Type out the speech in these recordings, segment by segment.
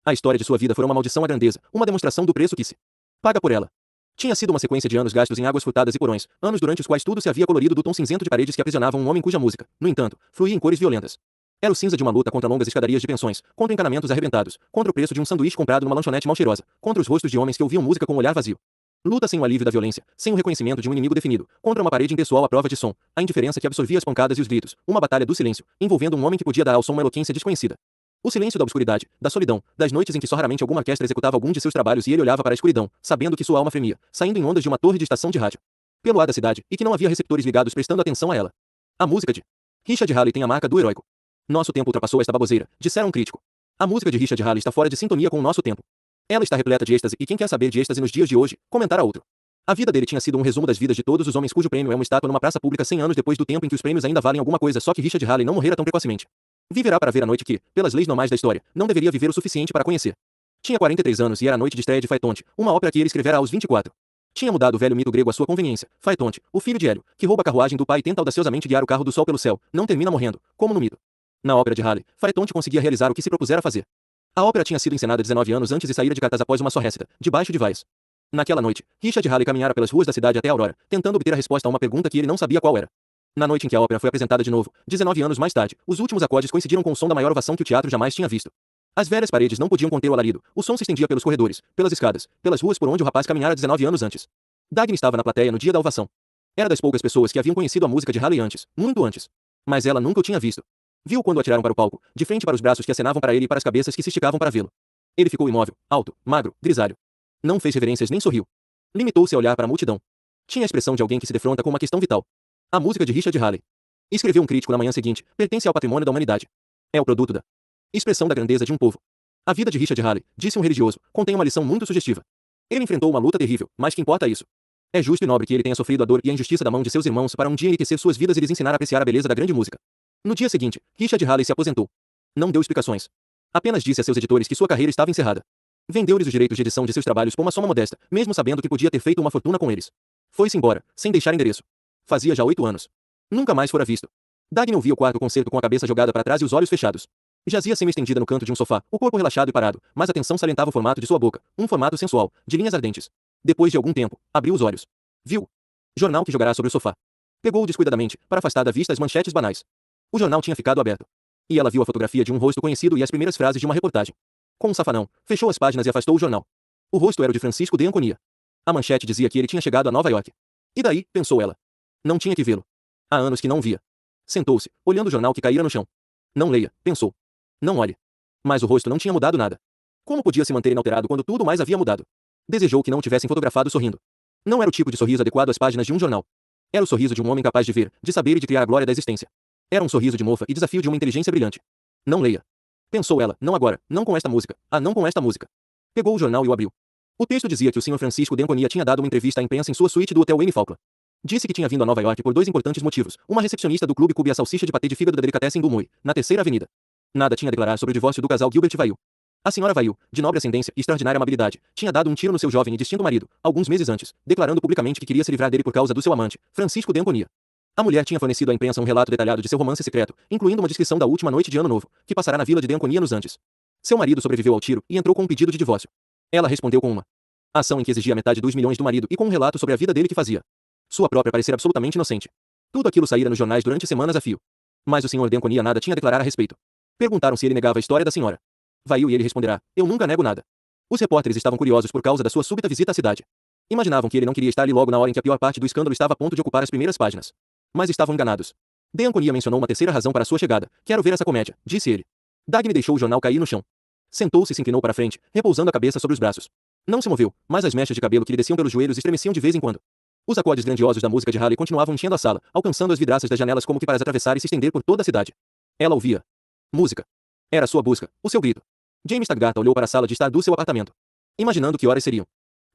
A história de sua vida fora uma maldição à grandeza, uma demonstração do preço que se paga por ela. Tinha sido uma sequência de anos gastos em águas furtadas e porões, anos durante os quais tudo se havia colorido do tom cinzento de paredes que aprisionavam um homem cuja música, no entanto, fluía em cores violentas. Era o cinza de uma luta contra longas escadarias de pensões, contra encanamentos arrebentados, contra o preço de um sanduíche comprado numa lanchonete mal cheirosa, contra os rostos de homens que ouviam música com um olhar vazio. Luta sem o alívio da violência, sem o reconhecimento de um inimigo definido, contra uma parede impessoal à prova de som, a indiferença que absorvia as pancadas e os gritos, uma batalha do silêncio, envolvendo um homem que podia dar ao som uma eloquência desconhecida. O silêncio da obscuridade, da solidão, das noites em que só raramente alguma orquestra executava algum de seus trabalhos e ele olhava para a escuridão, sabendo que sua alma fremia, saindo em ondas de uma torre de estação de rádio. Pelo ar da cidade, e que não havia receptores ligados prestando atenção a ela. A música de Richard Halley tem a marca do heróico. Nosso tempo ultrapassou esta baboseira, dissera um crítico. A música de Richard Halley está fora de sintonia com o nosso tempo. Ela está repleta de êxtase e quem quer saber de êxtase nos dias de hoje, comentara outro. A vida dele tinha sido um resumo das vidas de todos os homens cujo prêmio é uma estátua numa praça pública 100 anos depois do tempo em que os prêmios ainda valem alguma coisa, só que Richard Halley não morrera tão precocemente. Viverá para ver a noite que, pelas leis normais da história, não deveria viver o suficiente para conhecer. Tinha 43 anos e era a noite de estreia de Faetonte, uma ópera que ele escrevera aos 24. Tinha mudado o velho mito grego à sua conveniência. Faetonte, o filho de Hélio, que rouba a carruagem do pai e tenta audaciosamente guiar o carro do sol pelo céu, não termina morrendo, como no mito. Na ópera de Halley, Faetonte conseguia realizar o que se propusera fazer. A ópera tinha sido encenada 19 anos antes e saíra de cartaz após uma só récita, debaixo de vaias. Naquela noite, Richard Halley caminhara pelas ruas da cidade até a aurora, tentando obter a resposta a uma pergunta que ele não sabia qual era. Na noite em que a ópera foi apresentada de novo, 19 anos mais tarde, os últimos acordes coincidiram com o som da maior ovação que o teatro jamais tinha visto. As velhas paredes não podiam conter o alarido, o som se estendia pelos corredores, pelas escadas, pelas ruas por onde o rapaz caminhara 19 anos antes. Dagny estava na plateia no dia da ovação. Era das poucas pessoas que haviam conhecido a música de Halley antes, muito antes. Mas ela nunca o tinha visto. Viu quando o atiraram para o palco, de frente para os braços que acenavam para ele e para as cabeças que se esticavam para vê-lo. Ele ficou imóvel, alto, magro, grisalho. Não fez reverências nem sorriu. Limitou-se a olhar para a multidão. Tinha a expressão de alguém que se defronta com uma questão vital. A música de Richard Halley. Escreveu um crítico na manhã seguinte, pertence ao patrimônio da humanidade. É o produto da expressão da grandeza de um povo. A vida de Richard Halley, disse um religioso, contém uma lição muito sugestiva. Ele enfrentou uma luta terrível, mas que importa isso? É justo e nobre que ele tenha sofrido a dor e a injustiça da mão de seus irmãos para um dia enriquecer suas vidas e lhes ensinar a apreciar a beleza da grande música. No dia seguinte, Richard Halley se aposentou. Não deu explicações. Apenas disse a seus editores que sua carreira estava encerrada. Vendeu-lhes os direitos de edição de seus trabalhos por uma soma modesta, mesmo sabendo que podia ter feito uma fortuna com eles. Foi-se embora, sem deixar endereço. Fazia já 8 anos. Nunca mais fora visto. Dagny ouvia o quarto concerto com a cabeça jogada para trás e os olhos fechados. Jazia semi-estendida no canto de um sofá, o corpo relaxado e parado, mas a atenção salientava o formato de sua boca, um formato sensual, de linhas ardentes. Depois de algum tempo, abriu os olhos. Viu. Jornal que jogará sobre o sofá. Pegou-o descuidadamente, para afastar da vista as manchetes banais. O jornal tinha ficado aberto. E ela viu a fotografia de um rosto conhecido e as primeiras frases de uma reportagem. Com um safanão, fechou as páginas e afastou o jornal. O rosto era o de Francisco de Anconia. A manchete dizia que ele tinha chegado a Nova York. E daí, pensou ela. Não tinha que vê-lo. Há anos que não o via. Sentou-se, olhando o jornal que caíra no chão. Não leia, pensou. Não olhe. Mas o rosto não tinha mudado nada. Como podia se manter inalterado quando tudo mais havia mudado? Desejou que não o tivessem fotografado sorrindo. Não era o tipo de sorriso adequado às páginas de um jornal. Era o sorriso de um homem capaz de ver, de saber e de criar a glória da existência. Era um sorriso de mofa e desafio de uma inteligência brilhante. Não leia. Pensou ela, não agora, não com esta música. Ah, não com esta música. Pegou o jornal e o abriu. O texto dizia que o Sr. Francisco de Anconia tinha dado uma entrevista à imprensa em sua suíte do Hotel Wayne Falkland. Disse que tinha vindo a Nova York por 2 importantes motivos, uma recepcionista do Clube Cube e a salsicha de patê de fígado da delicatessen do Mui, na Terceira Avenida. Nada tinha a declarar sobre o divórcio do casal Gilbert Vail. A senhora Vail, de nobre ascendência e extraordinária amabilidade, tinha dado um tiro no seu jovem e distinto marido, alguns meses antes, declarando publicamente que queria se livrar dele por causa do seu amante, Francisco de Anconia. A mulher tinha fornecido à imprensa um relato detalhado de seu romance secreto, incluindo uma descrição da última noite de Ano Novo, que passará na vila de Anconia nos Andes. Seu marido sobreviveu ao tiro e entrou com um pedido de divórcio. Ela respondeu com uma ação em que exigia metade dos milhões do marido e com um relato sobre a vida dele que fazia. Sua própria parecer absolutamente inocente. Tudo aquilo saíra nos jornais durante semanas a fio. Mas o Sr. de Anconia nada tinha a declarar a respeito. Perguntaram se ele negava a história da senhora. Vail e ele responderá, eu nunca nego nada. Os repórteres estavam curiosos por causa da sua súbita visita à cidade. Imaginavam que ele não queria estar ali logo na hora em que a pior parte do escândalo estava a ponto de ocupar as primeiras páginas. Mas estavam enganados. De Anconia mencionou uma terceira razão para sua chegada. Quero ver essa comédia, disse ele. Dagny deixou o jornal cair no chão. Sentou-se e se inclinou para a frente, repousando a cabeça sobre os braços. Não se moveu, mas as mechas de cabelo que lhe desciam pelos joelhos estremeciam de vez em quando. Os acordes grandiosos da música de Halley continuavam enchendo a sala, alcançando as vidraças das janelas como que para as atravessar e se estender por toda a cidade. Ela ouvia. Música. Era a sua busca, o seu grito. James Taggart olhou para a sala de estar do seu apartamento. Imaginando que horas seriam.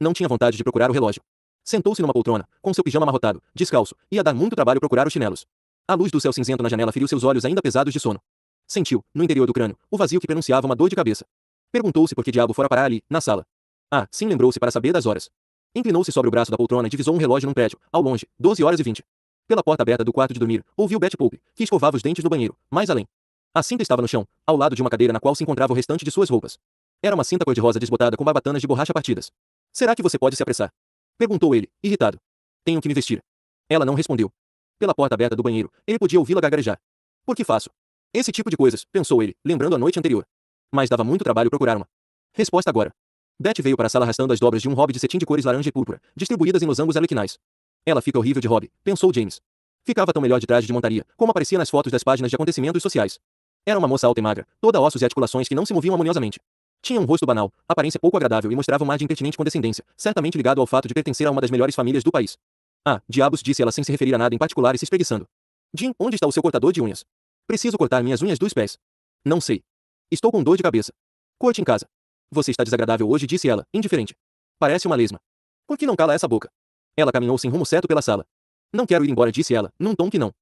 Não tinha vontade de procurar o relógio. Sentou-se numa poltrona, com seu pijama amarrotado, descalço, ia dar muito trabalho procurar os chinelos. A luz do céu cinzento na janela feriu seus olhos ainda pesados de sono. Sentiu, no interior do crânio, o vazio que pronunciava uma dor de cabeça. Perguntou-se por que diabo fora parar ali, na sala. Ah, sim, lembrou-se para saber das horas. Inclinou-se sobre o braço da poltrona e divisou um relógio num prédio, ao longe, 12h20. Pela porta aberta do quarto de dormir, ouviu Betty Pope, que escovava os dentes no banheiro, mais além. A cinta estava no chão, ao lado de uma cadeira na qual se encontrava o restante de suas roupas. Era uma cinta cor-de-rosa desbotada com barbatanas de borracha partidas. Será que você pode se apressar? Perguntou ele, irritado. Tenho que me vestir. Ela não respondeu. Pela porta aberta do banheiro, ele podia ouvi-la gargarejar. Por que faço? Esse tipo de coisas, pensou ele, lembrando a noite anterior. Mas dava muito trabalho procurar uma resposta agora. Beth veio para a sala arrastando as dobras de um hobby de cetim de cores laranja e púrpura, distribuídas em losangos arlequinais. Ela fica horrível de hobby, pensou James. Ficava tão melhor de traje de montaria, como aparecia nas fotos das páginas de acontecimentos sociais. Era uma moça alta e magra, toda ossos e articulações que não se moviam harmoniosamente. Tinha um rosto banal, aparência pouco agradável e mostrava um ar de impertinente condescendência, certamente ligado ao fato de pertencer a uma das melhores famílias do país. Ah, diabos, disse ela sem se referir a nada em particular e se espreguiçando. Jim, onde está o seu cortador de unhas? Preciso cortar minhas unhas dos pés. Não sei. Estou com dor de cabeça. Corte em casa. Você está desagradável hoje, disse ela, indiferente. Parece uma lesma. Por que não cala essa boca? Ela caminhou sem rumo certo pela sala. Não quero ir embora, disse ela, num tom que não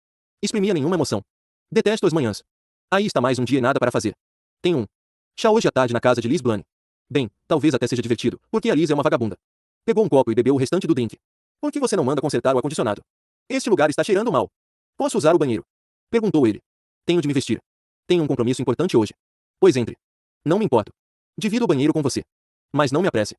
exprimia nenhuma emoção. Detesto as manhãs. Aí está mais um dia e nada para fazer. Tem um chá hoje à tarde na casa de Liz Blaine. Bem, talvez até seja divertido, porque a Liz é uma vagabunda. Pegou um copo e bebeu o restante do drink. Por que você não manda consertar o ar-condicionado? Este lugar está cheirando mal. Posso usar o banheiro? Perguntou ele. Tenho de me vestir. Tenho um compromisso importante hoje. Pois entre. Não me importo. Divido o banheiro com você. Mas não me apresse.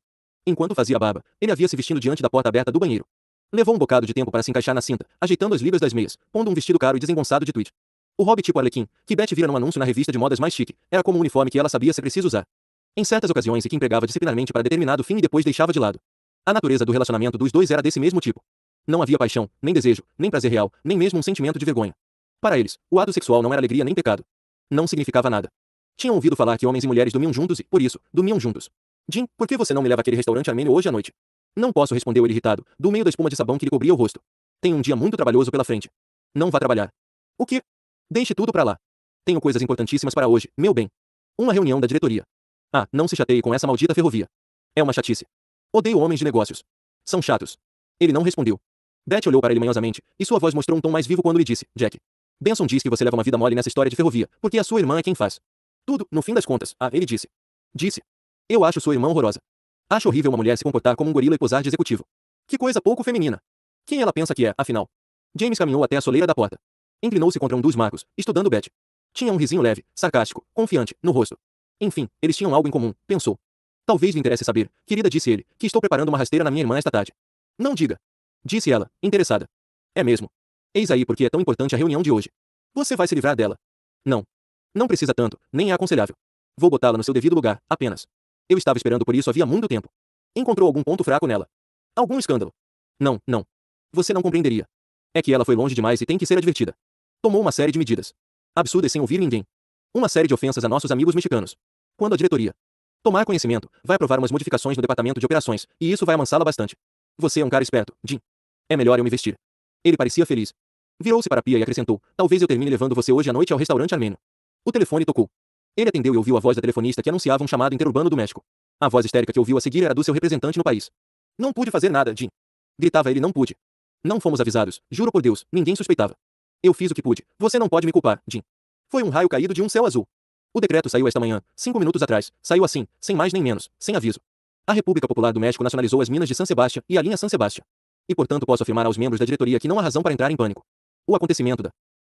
Enquanto fazia a barba, ele havia se vestindo diante da porta aberta do banheiro. Levou um bocado de tempo para se encaixar na cinta, ajeitando as ligas das meias, pondo um vestido caro e desengonçado de tweed. O hobby tipo Arlequim, que Beth vira num anúncio na revista de modas mais chique, era como um uniforme que ela sabia ser preciso usar. Em certas ocasiões e que empregava disciplinarmente para determinado fim e depois deixava de lado. A natureza do relacionamento dos dois era desse mesmo tipo. Não havia paixão, nem desejo, nem prazer real, nem mesmo um sentimento de vergonha. Para eles, o ato sexual não era alegria nem pecado. Não significava nada. Tinham ouvido falar que homens e mulheres dormiam juntos e, por isso, dormiam juntos. Jim, por que você não me leva àquele restaurante armênio hoje à noite? Não posso, respondeu ele irritado, do meio da espuma de sabão que lhe cobria o rosto. Tenho um dia muito trabalhoso pela frente. Não vá trabalhar. O quê? Deixe tudo pra lá. Tenho coisas importantíssimas para hoje, meu bem. Uma reunião da diretoria. Ah, não se chateie com essa maldita ferrovia. É uma chatice. Odeio homens de negócios. São chatos. Ele não respondeu. Beth olhou para ele manhosamente, e sua voz mostrou um tom mais vivo quando lhe disse, Jack. Benson diz que você leva uma vida mole nessa história de ferrovia, porque a sua irmã é quem faz tudo, no fim das contas. Ah, ele disse. Disse. Eu acho sua irmã horrorosa. Acho horrível uma mulher se comportar como um gorila e posar de executivo. Que coisa pouco feminina. Quem ela pensa que é, afinal? James caminhou até a soleira da porta. Inclinou-se contra um dos marcos, estudando Beth. Tinha um risinho leve, sarcástico, confiante, no rosto. Enfim, eles tinham algo em comum, pensou. Talvez lhe interesse saber, querida, disse ele, que estou preparando uma rasteira na minha irmã esta tarde. Não diga. Disse ela, interessada. É mesmo. Eis aí porque é tão importante a reunião de hoje. Você vai se livrar dela. Não. Não precisa tanto, nem é aconselhável. Vou botá-la no seu devido lugar, apenas. Eu estava esperando por isso havia muito tempo. Encontrou algum ponto fraco nela? Algum escândalo? Não, não. Você não compreenderia. É que ela foi longe demais e tem que ser advertida. Tomou uma série de medidas absurdas sem ouvir ninguém. Uma série de ofensas a nossos amigos mexicanos. Quando a diretoria tomar conhecimento, vai aprovar umas modificações no departamento de operações, e isso vai amansá-la bastante. Você é um cara esperto, Jim. É melhor eu me vestir. Ele parecia feliz. Virou-se para a pia e acrescentou, talvez eu termine levando você hoje à noite ao restaurante armênio. O telefone tocou. Ele atendeu e ouviu a voz da telefonista que anunciava um chamado interurbano do México. A voz histérica que ouviu a seguir era do seu representante no país. Não pude fazer nada, Jim. Gritava ele, não pude. Não fomos avisados, juro por Deus, ninguém suspeitava. Eu fiz o que pude, você não pode me culpar, Jim. Foi um raio caído de um céu azul. O decreto saiu esta manhã, 5 minutos atrás, saiu assim, sem mais nem menos, sem aviso. A República Popular do México nacionalizou as minas de San Sebastián e a linha San Sebastián. E portanto posso afirmar aos membros da diretoria que não há razão para entrar em pânico. O acontecimento da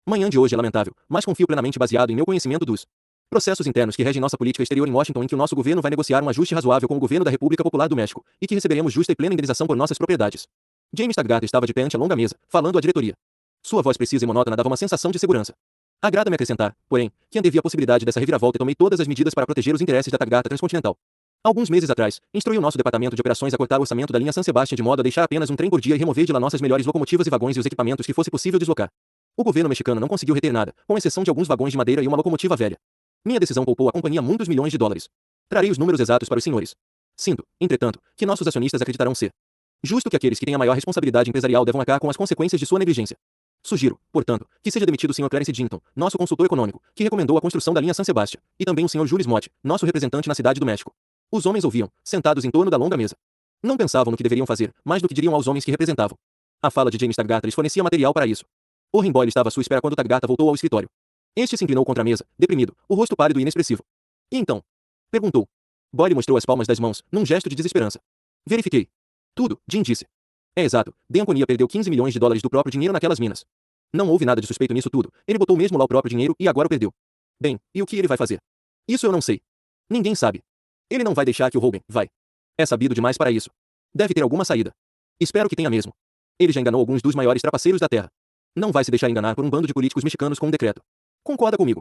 manhã de hoje é lamentável, mas confio plenamente baseado em meu conhecimento dos processos internos que regem nossa política exterior em Washington, em que o nosso governo vai negociar um ajuste razoável com o governo da República Popular do México, e que receberemos justa e plena indenização por nossas propriedades. James Taggart estava de pé ante a longa mesa, falando à diretoria. Sua voz precisa e monótona dava uma sensação de segurança. Agrada-me acrescentar, porém, que antevi a possibilidade dessa reviravolta e tomei todas as medidas para proteger os interesses da Taggart Transcontinental. Alguns meses atrás, instruiu nosso departamento de operações a cortar o orçamento da linha San Sebastián de modo a deixar apenas um trem por dia e remover de lá nossas melhores locomotivas e vagões e os equipamentos que fosse possível deslocar. O governo mexicano não conseguiu reter nada, com exceção de alguns vagões de madeira e uma locomotiva velha. Minha decisão poupou à companhia muitos milhões de dólares. Trarei os números exatos para os senhores. Sinto, entretanto, que nossos acionistas acreditarão ser justo que aqueles que têm a maior responsabilidade empresarial devam arcar com as consequências de sua negligência. Sugiro, portanto, que seja demitido o Sr. Clarence Dinton, nosso consultor econômico, que recomendou a construção da linha San Sebastián, e também o Sr. Jules Motte, nosso representante na cidade do México. Os homens ouviam, sentados em torno da longa mesa. Não pensavam no que deveriam fazer, mais do que diriam aos homens que representavam. A fala de James Taggart lhes fornecia material para isso. Oren Boyle estava à sua espera quando Taggart voltou ao escritório. Este se inclinou contra a mesa, deprimido, o rosto pálido e inexpressivo. E então? Perguntou. Boyle mostrou as palmas das mãos, num gesto de desesperança. Verifiquei. Tudo, Jim disse. É exato, Deanconia perdeu 15 milhões de dólares do próprio dinheiro naquelas minas. Não houve nada de suspeito nisso tudo, ele botou mesmo lá o próprio dinheiro e agora o perdeu. Bem, e o que ele vai fazer? Isso eu não sei. Ninguém sabe. Ele não vai deixar que o roubem, vai. É sabido demais para isso. Deve ter alguma saída. Espero que tenha mesmo. Ele já enganou alguns dos maiores trapaceiros da terra. Não vai se deixar enganar por um bando de políticos mexicanos com um decreto. Concorda comigo?